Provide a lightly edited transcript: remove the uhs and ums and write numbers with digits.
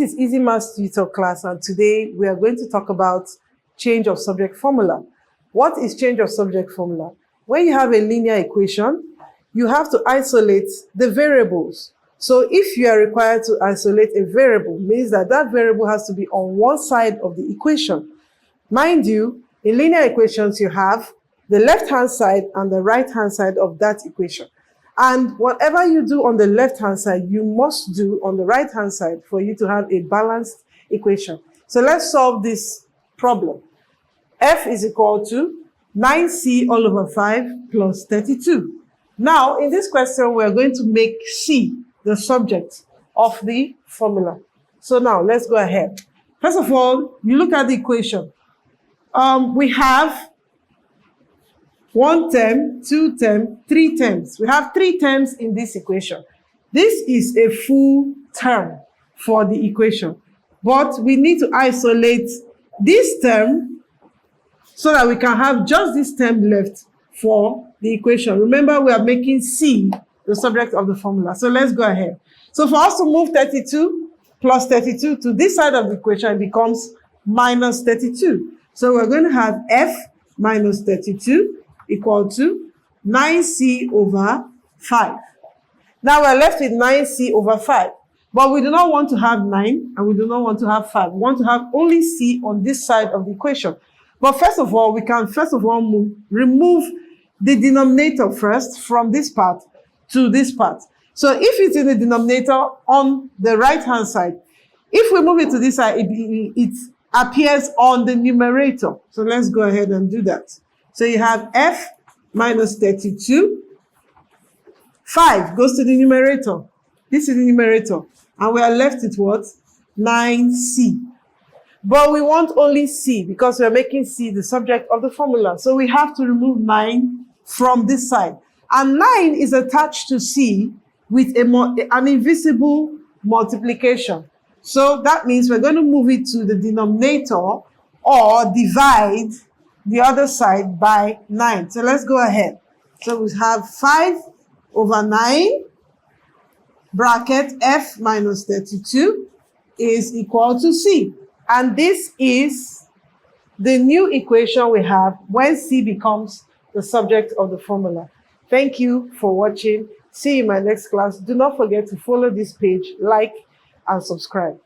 is Easy Maths Tutor class, and today we are going to talk about change of subject formula. What is change of subject formula? When you have a linear equation, you have to isolate the variables. So if you are required to isolate a variable, means that that variable has to be on one side of the equation. Mind you, in linear equations, you have the left-hand side and the right-hand side of that equation. And whatever you do on the left-hand side, you must do on the right-hand side for you to have a balanced equation. So let's solve this problem. F is equal to 9c all over 5 plus 32. Now, in this question, we're going to make C the subject of the formula. So now, let's go ahead. First of all, you look at the equation. We have one term, two term, three terms. We have three terms in this equation. This is a full term for the equation, but we need to isolate this term so that we can have just this term left for the equation. Remember, we are making C the subject of the formula. So let's go ahead. So for us to move 32 plus 32 to this side of the equation, it becomes minus 32. So we're going to have F minus 32 equal to 9c over 5. Now we're left with 9c over 5. But we do not want to have 9 and we do not want to have 5. We want to have only c on this side of the equation. But first of all, we can remove the denominator first from this part to this part. So if it's in the denominator on the right-hand side, if we move it to this side, it appears on the numerator. So let's go ahead and do that. So you have F minus 32. 5 goes to the numerator. This is the numerator. And we are left with what? 9c. But we want only c because we are making c the subject of the formula. So we have to remove 9 from this side. And 9 is attached to c with an invisible multiplication. So that means we're going to move it to the denominator or divide the other side by 9. So let's go ahead. So we have 5 over 9 bracket F minus 32 is equal to C. And this is the new equation we have when C becomes the subject of the formula. Thank you for watching. See you in my next class. Do not forget to follow this page, like, and subscribe.